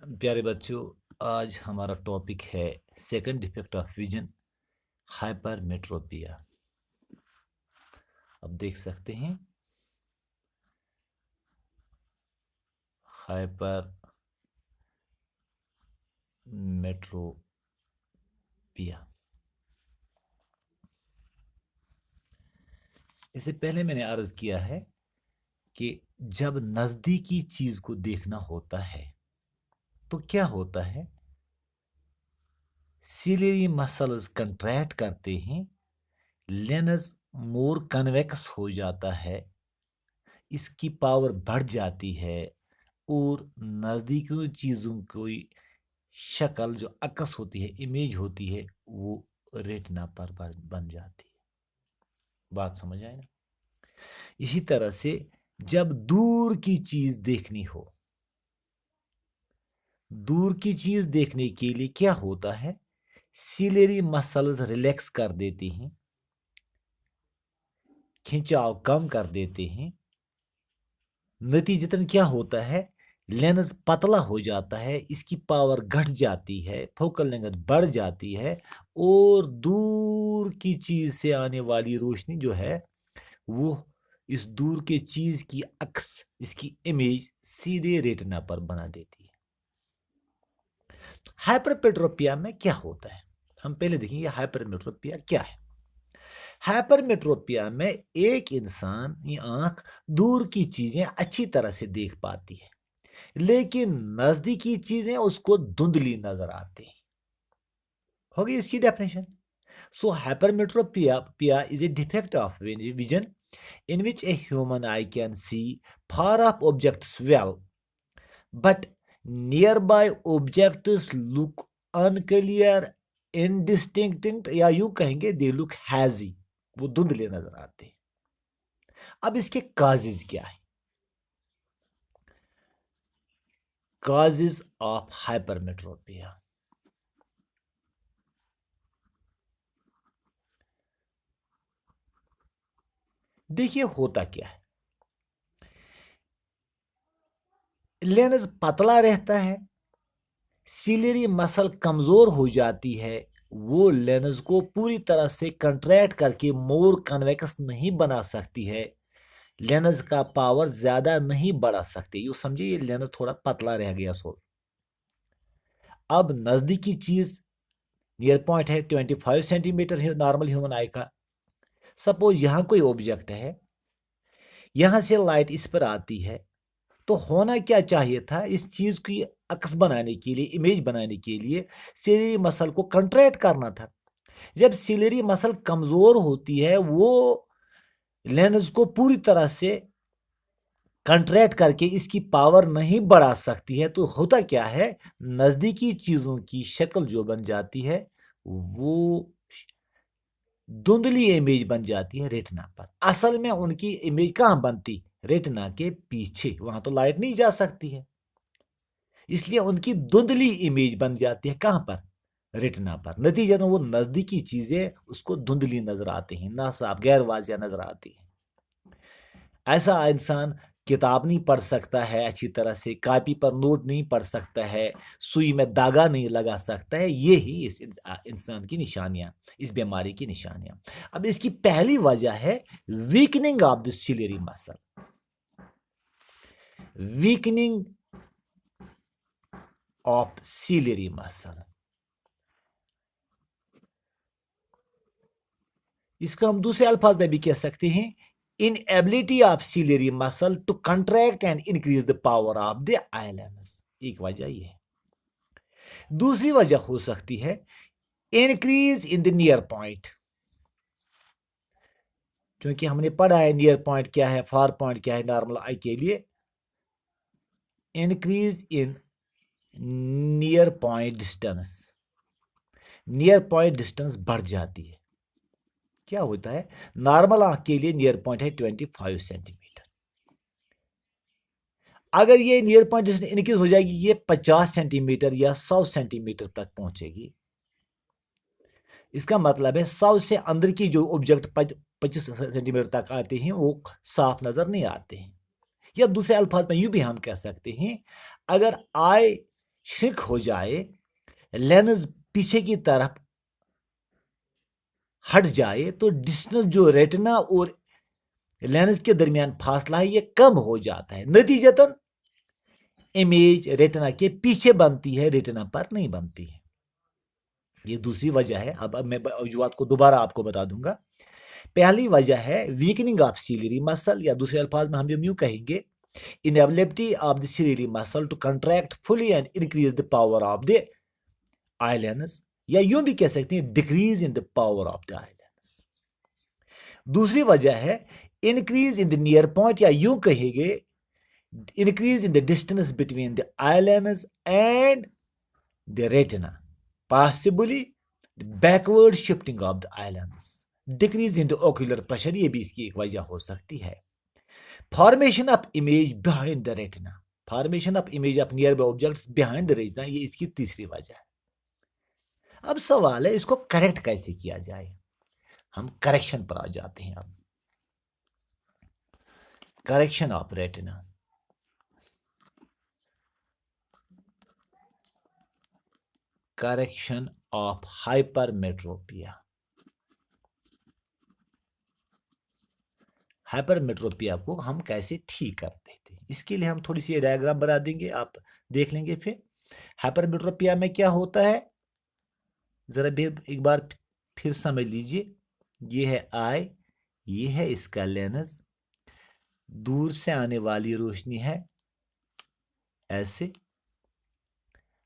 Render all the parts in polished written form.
प्यारे बच्चों, आज हमारा टॉपिक है second defect of vision, hypermetropia. अब देख सकते हैं हाइपरमेट्रोपिया। इससे पहले मैंने अर्ज किया है कि जब नजदीकी चीज को देखना होता है तो क्या होता है, सिलियरी मसल्स कंट्रैक्ट करते हैं, लेंस मोर कन्वेक्स हो जाता है, इसकी पावर बढ़ जाती है और नज़दीकी चीज़ों की शक्ल जो अक्स होती है, इमेज होती है, वो रेटिना पर बन जाती है। बात समझ आए ना? इसी तरह से जब दूर की चीज देखनी हो, दूर की चीज देखने के लिए क्या होता है, सिलेरी मसल्स रिलैक्स कर देते हैं, खिंचाव कम कर देते हैं। नतीजतन क्या होता है, लेंस पतला हो जाता है, इसकी पावर घट जाती है, फोकल लेंथ बढ़ जाती है और दूर की चीज से आने वाली रोशनी जो है वो इस दूर के चीज की अक्स, इसकी इमेज सीधे रेटिना पर बना देती है। तो हाइपरमेट्रोपिया में क्या होता है, हम पहले देखेंगे हाइपरमेट्रोपिया क्या है। हाइपरमेट्रोपिया में एक इंसान की आंख दूर की चीजें अच्छी तरह से देख पाती है, लेकिन नजदीकी चीजें उसको धुंधली नजर आती हैं। होगी इसकी definition. So hypermetropia is a defect of vision in which a human eye can see far off objects well, but nearby objects look unclear, indistinct, या यूं कहेंगे दे लुक हैजी, वो धुंधले नजर आते हैं। अब इसके काजेज क्या है, काजेज ऑफ हाइपरमेट्रोपिया। देखिए होता क्या है, लेंस पतला रहता है, सिलेरी मसल कमजोर हो जाती है, वो लेंस को पूरी तरह से कंट्रैक्ट करके मोर कन्वेक्स नहीं बना सकती है, लेंस का पावर ज्यादा नहीं बढ़ा सकती। यू समझिए, ये लेंस थोड़ा पतला रह गया। सो अब नजदीकी चीज नियर पॉइंट है 25 सेंटीमीटर है नॉर्मल ह्यूमन आई का। सपोज यहां कोई ऑब्जेक्ट है, यहां से लाइट इस पर आती है, तो होना क्या चाहिए था, इस चीज की अक्स बनाने के लिए, इमेज बनाने के लिए सिलेरी मसल को कंट्रैक्ट करना था। जब सिलेरी मसल कमजोर होती है, वो लेंस को पूरी तरह से कंट्रैक्ट करके इसकी पावर नहीं बढ़ा सकती है, तो होता क्या है, नजदीकी चीजों की शक्ल जो बन जाती है वो धुंधली इमेज बन जाती है रेटिना पर। असल में उनकी इमेज कहां बनती, रेटिना के पीछे, वहां तो लाइट नहीं जा सकती है, इसलिए उनकी धुंधली इमेज बन जाती है कहां पर, रेटिना पर। नतीजतन वो नजदीकी चीजें उसको धुंधली नजर आती हैं, ना साफ गैर वाजिया नजर आती हैं। ऐसा इंसान किताब नहीं पढ़ सकता है अच्छी तरह से, कॉपी पर नोट नहीं पढ़ सकता है, सुई में धागा नहीं लगा सकता है। ये ही इस इंसान की निशानियां, इस बीमारी की निशानियां। अब इसकी पहली वजह है weakening of the ciliary muscle. Weakening of ciliary muscle, इसको हम दूसरे अल्फाज में भी कह सकते हैं, inability of ciliary muscle to contract and increase the power of the eye lens. एक वजह यह है। दूसरी वजह हो सकती है increase in the near point, क्योंकि हमने पढ़ा है नियर पॉइंट क्या है, फार पॉइंट क्या है नॉर्मल आई के लिए। Increase in near point distance, near point distance बढ़ जाती है। क्या होता है, नॉर्मल आंख के लिए नियर पॉइंट है 25 सेंटीमीटर, अगर ये नियर पॉइंट डिस्टेंस इंक्रीज हो जाएगी, ये 50 सेंटीमीटर या 100 सेंटीमीटर तक पहुंचेगी। इसका मतलब है 100 से अंदर की जो ऑब्जेक्ट 25 सेंटीमीटर तक आते हैं वो साफ नजर नहीं आते हैं। या दूसरे अल्फाज में यूं भी हम कह सकते हैं, अगर आई श्रिंक हो जाए, लेंस पीछे की तरफ हट जाए, तो डिस्टेंस जो रेटिना और लेंस के दरमियान फासला है ये कम हो जाता है। नतीजतन इमेज रेटिना के पीछे बनती है, रेटिना पर नहीं बनती है। ये दूसरी वजह है। अब मैं वजूहात को दोबारा आपको बता दूंगा। पहली वजह है वीकनिंग ऑफ सीलियरी मसल, या दूसरे अल्फाज में हम यूं कहेंगे inability of the ciliary muscle to contract fully and increase the power of the eye lens, या यूं भी कह सकते हैं decrease in the power of the eye lens. दूसरी वजह है increase in the near point, या यूं कहेंगे increase in the distance between the eye lens and the retina, possibly the backward shifting of the eye lens, decrease in the ocular pressure, ये भी इसकी एक वजह हो सकती है। formation of image behind the retina, formation of image of nearby objects behind the retina, ये इसकी तीसरी वजह है। अब सवाल है इसको करेक्ट कैसे किया जाए। हम करेक्शन पर आ जाते हैं। अब correction of retina, correction of hypermetropia. Hypermetropia को हम कैसे ठीक करते थे, इसके लिए हम थोड़ी सी डायग्राम बना देंगे, आप देख लेंगे। फिर हाइपरमेट्रोपिया में क्या होता है, जरा भी एक बार फिर समझ लीजिए। ये है आई, ये है इसका लेंस, दूर से आने वाली रोशनी है ऐसे।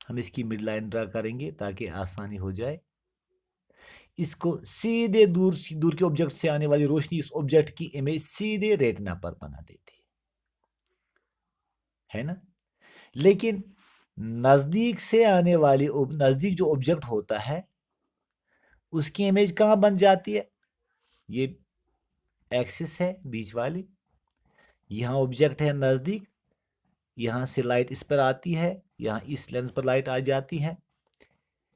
हम इसकी मिड लाइन ड्रा करेंगे ताकि आसानी हो जाए। इसको सीधे दूर के ऑब्जेक्ट से आने वाली रोशनी इस ऑब्जेक्ट की इमेज सीधे रेटिना पर बना देती है ना। लेकिन नजदीक से आने वाली, नजदीक जो ऑब्जेक्ट होता है उसकी इमेज कहां बन जाती है, ये एक्सिस है बीच वाली, यहां ऑब्जेक्ट है नजदीक, यहां से लाइट इस पर आती है, यहां इस लेंस पर लाइट आ जाती है,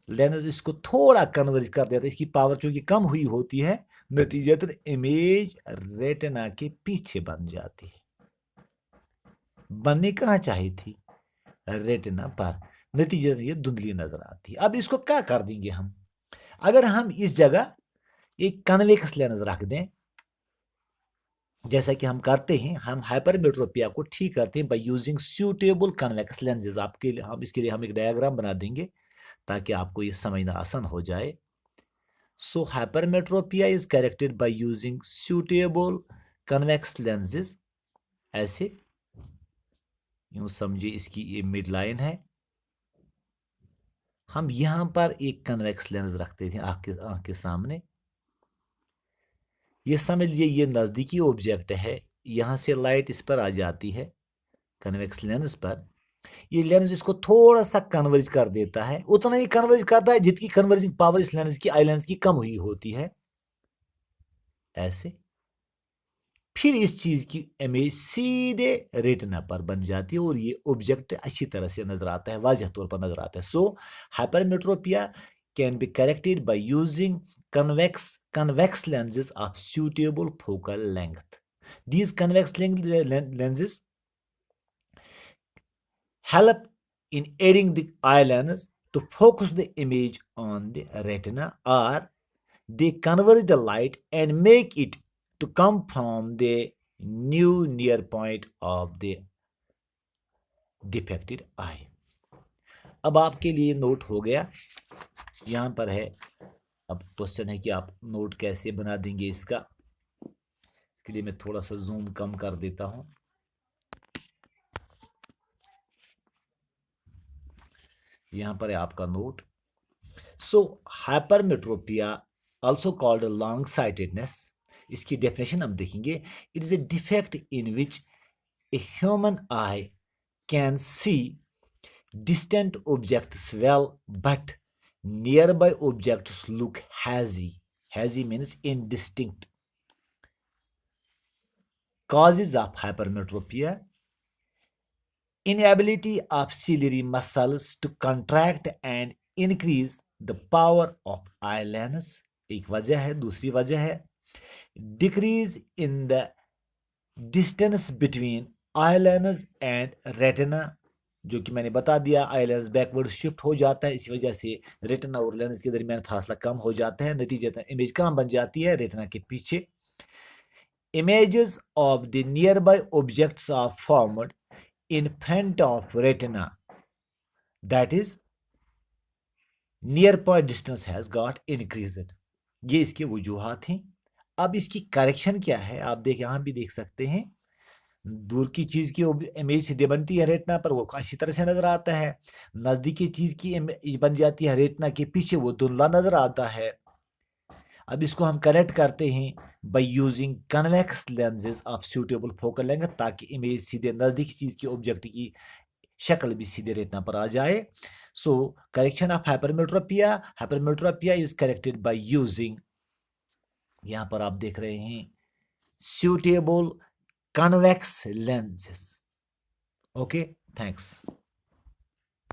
लेंस इसको थोड़ा कन्वर्ज कर देता है, इसकी पावर चूंकि कम हुई होती है, नतीजतन इमेज रेटिना के पीछे बन जाती है। बननी कहां चाहिए थी, रेटिना पर, नतीजतन ये धुंधली नजर आती है। अब इसको क्या कर देंगे हम, अगर हम इस जगह एक कन्वेक्स लेंस रख दें, जैसा कि हम करते हैं, हम हाइपरमेट्रोपिया को ठीक करते हैं bye using suitable convex lenses. आपके लिए हम इसके लिए हम एक डायग्राम बना देंगे ताकि आपको ये समझना आसान हो जाए। So hypermetropia is corrected by using suitable convex lenses. ऐसे यूं समझिए, इसकी ये मिड लाइन है, हम यहां पर एक कन्वेक्स लेंस रखते थे आंख के सामने। ये समझ लीजिए ये नजदीकी ऑब्जेक्ट है, यहां से लाइट इस पर आ जाती है कन्वेक्स लेंस पर, ये लेंस इसको थोड़ा सा कन्वर्ज कर देता है, उतना ही कन्वर्ज करता है जितनी कन्वर्जिंग पावर इस लेंस की, आई लेंस की कम हुई होती है ऐसे। फिर इस चीज की इमेज सीधे रेटिना पर बन जाती है और ये ऑब्जेक्ट अच्छी तरह से नजर आता है, वाज़ेह तौर पर नजर आता है। So hypermetropia can be corrected by using convex lenses of suitable focal length. These convex lenses help in aiding the eye lens to focus the image on the retina, or they converge the light and make it to come from the new near point of the defected eye. अब आपके लिए note हो गया, यहां पर है। अब question है कि आप नोट कैसे बना देंगे इसका। इसके लिए मैं थोड़ा सा जूम कम कर देता हूं। यहां पर है आपका note. So hypermetropia also called long sightedness, इसकी डेफिनेशन हम देखेंगे। It is a defect in which a human eye can see distant objects well, but nearby objects look hazy. Hazy means indistinct. Causes of hypermetropia: inability of ciliary muscles to contract and increase the power of eye lens, एक वजह है। दूसरी वजह है decrease in the distance between eye lens and retina, जो कि मैंने बता दिया, आई लेंस बैकवर्ड शिफ्ट हो जाता है, इसी वजह से रेटिना और लेंस के दरमियान फासला कम हो जाता है, नतीजतन इमेज कहाँ बन जाती है, रेटिना के पीछे। Images of the nearby objects are formed in front of retina, that is near point distance has got increased। ये इसकी वजूहात हैं। अब इसकी करेक्शन क्या है, आप देख यहाँ भी देख सकते हैं, दूर की चीज की इमेज सीधे बनती है रेटिना पर, वो अच्छी तरह से नजर आता है। नजदीकी चीज की इमेज बन जाती है रेटिना के पीछे, वो धुंधला नजर आता है। अब इसको हम करेक्ट करते हैं by using convex lenses of suitable focal length, ताकि इमेज सीधे नजदीकी चीज की ऑब्जेक्ट की शक्ल भी सीधे रेटिना पर आ जाए। So correction of hypermetropia, hypermetropia is corrected by using, यहां पर आप देख रहे हैं, suitable convex lenses. Okay, thanks.